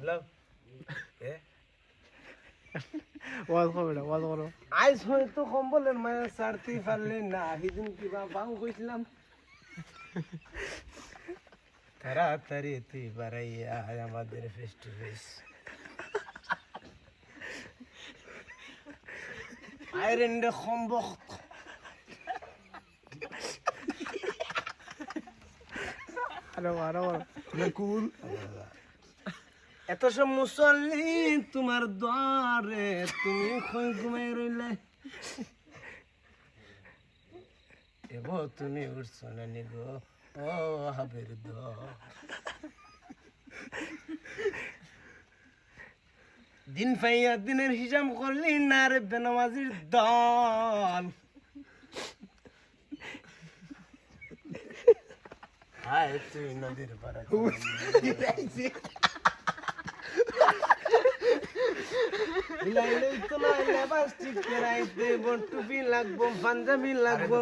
লাও এ ওয়াজ করো আজ হয়তো কম্বলের মায়া ছাড়তেই পারলে না সেদিন কিবা বাউ কইছিলাম তাড়াতাড়ি তুই বাড়াইয়া আমাদের ফেস টু ফেস আইরেন রে সম্বক আরো কুল এত সব মুসল্লি তোমার দ্বারে তুমি কই ঘুমাই রইলে এব তুমি উঠছো না নি গো ও হাবের দিন পাইয়া দিনের হিসাব করলি না রে বেনামাজির দল হায় তুই নদীর পাড়া লাইলে তো লাইলে বাস ঠিক রাইতে বটুপি লাগবো পাঞ্জাবি লাগবো